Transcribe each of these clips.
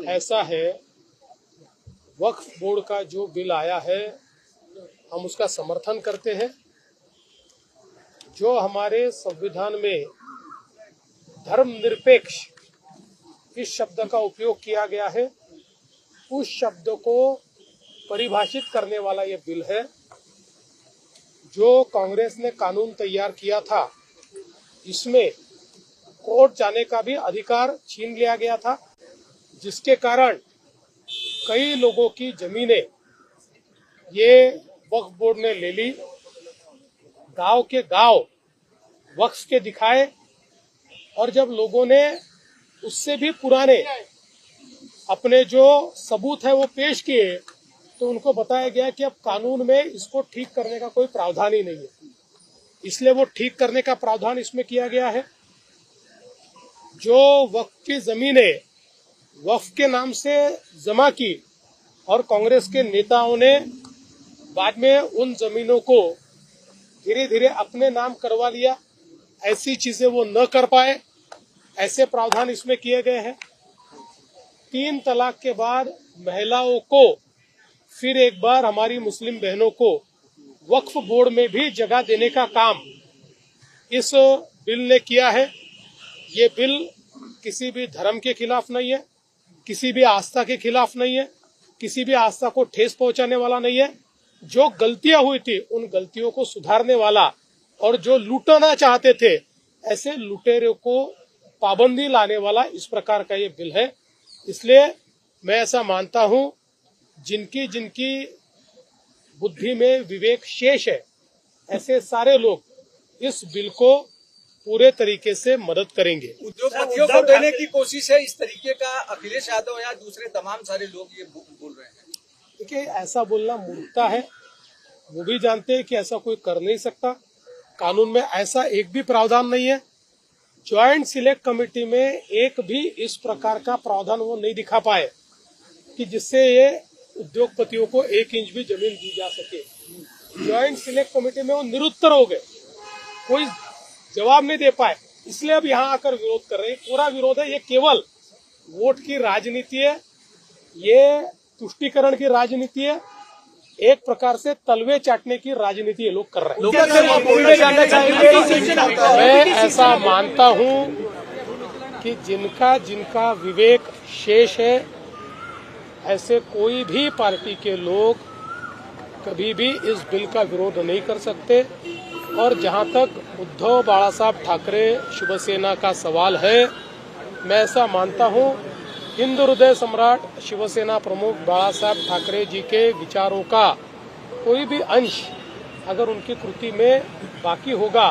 ऐसा है, वक्फ बोर्ड का जो बिल आया है हम उसका समर्थन करते हैं। जो हमारे संविधान में धर्मनिरपेक्ष इस शब्द का उपयोग किया गया है, उस शब्द को परिभाषित करने वाला ये बिल है। जो कांग्रेस ने कानून तैयार किया था, इसमें कोर्ट जाने का भी अधिकार छीन लिया गया था, जिसके कारण कई लोगों की जमीनें ये वक्फ बोर्ड ने ले ली। गांव के गांव वक्फ के दिखाए, और जब लोगों ने उससे भी पुराने अपने जो सबूत है वो पेश किए, तो उनको बताया गया कि अब कानून में इसको ठीक करने का कोई प्रावधान ही नहीं है। इसलिए वो ठीक करने का प्रावधान इसमें किया गया है। जो वक्फ की जमीनें वक्फ के नाम से जमा की और कांग्रेस के नेताओं ने बाद में उन जमीनों को धीरे धीरे अपने नाम करवा लिया, ऐसी चीजें वो न कर पाए, ऐसे प्रावधान इसमें किए गए हैं। 3 तलाक के बाद महिलाओं को फिर एक बार हमारी मुस्लिम बहनों को वक्फ बोर्ड में भी जगह देने का काम इस बिल ने किया है। ये बिल किसी भी धर्म के खिलाफ नहीं है, किसी भी आस्था के खिलाफ नहीं है, किसी भी आस्था को ठेस पहुंचाने वाला नहीं है। जो गलतियां हुई थी उन गलतियों को सुधारने वाला, और जो लूटना चाहते थे ऐसे लुटेरों को पाबंदी लाने वाला इस प्रकार का ये बिल है। इसलिए मैं ऐसा मानता हूं, जिनकी जिनकी बुद्धि में विवेक शेष है, ऐसे सारे लोग इस बिल को पूरे तरीके से मदद करेंगे। उद्योगपतियों को देने की कोशिश है इस तरीके का अखिलेश यादव या दूसरे तमाम सारे लोग ये बोल रहे हैं। देखिए, ऐसा बोलना मूर्खता है। वो भी जानते हैं कि ऐसा कोई कर नहीं सकता। कानून में ऐसा एक भी प्रावधान नहीं है। ज्वाइंट सिलेक्ट कमेटी में एक भी इस प्रकार का प्रावधान वो नहीं दिखा पाए कि जिससे ये उद्योगपतियों को 1 इंच भी जमीन दी जा सके। ज्वाइंट सिलेक्ट कमेटी में वो निरुत्तर हो गए, कोई जवाब नहीं दे पाए, इसलिए अब यहाँ आकर विरोध कर रहे हैं। पूरा विरोध है, ये केवल वोट की राजनीति है, ये तुष्टीकरण की राजनीति है, एक प्रकार से तलवे चाटने की राजनीति ये लोग कर रहे हैं। मैं ऐसा मानता हूं कि जिनका जिनका विवेक शेष है, ऐसे कोई भी पार्टी के लोग कभी भी इस बिल का विरोध नहीं कर सकते। और जहां तक उद्धव बाला साहब ठाकरे शिवसेना का सवाल है, मैं ऐसा मानता हूं, हिंदू हृदय सम्राट शिवसेना प्रमुख बाला साहब ठाकरे जी के विचारों का कोई भी अंश अगर उनकी कृति में बाकी होगा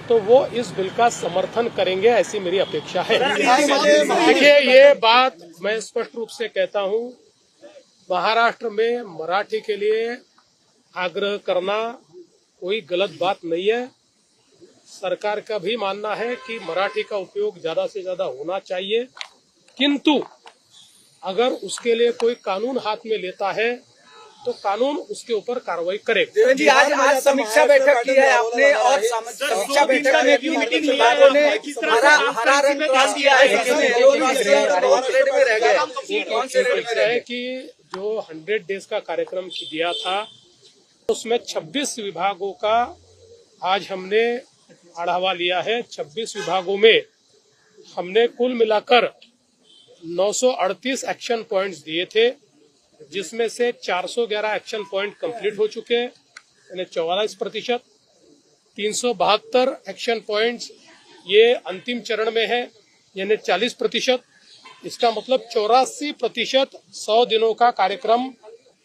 तो वो इस बिल का समर्थन करेंगे, ऐसी मेरी अपेक्षा है। देखिए, ये बात मैं स्पष्ट रूप से कहता हूं, महाराष्ट्र में मराठी के लिए आग्रह करना कोई गलत बात नहीं है। सरकार का भी मानना है कि मराठी का उपयोग ज्यादा से ज्यादा होना चाहिए, किंतु अगर उसके लिए कोई कानून हाथ में लेता है तो कानून उसके ऊपर कार्रवाई करे। देवेंद्र जी, आज समीक्षा बैठक की है आपने, और समीक्षा बैठक में भी विभागों ने हरा रंग क्रॉस किया है, कि जो 100 डेज का कार्यक्रम दिया था उसमें 26 विभागों का आज हमने आढ़ावा लिया है। 26 विभागों में हमने कुल मिलाकर 938 एक्शन पॉइंट्स दिए थे, जिसमें से 411 एक्शन पॉइंट कंप्लीट हो चुके हैं, यानी 44%। 372 एक्शन पॉइंट्स ये अंतिम चरण में है, यानी 40%। इसका मतलब 84% 100 दिनों का कार्यक्रम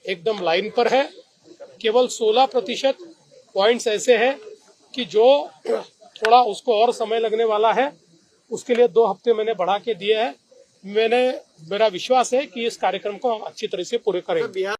एकदम लाइन पर है। केवल 16% पॉइंट्स ऐसे हैं कि जो थोड़ा उसको और समय लगने वाला है, उसके लिए 2 हफ्ते मैंने बढ़ा के दिए हैं। मेरा विश्वास है कि इस कार्यक्रम को हम अच्छी तरह से पूरे करेंगे।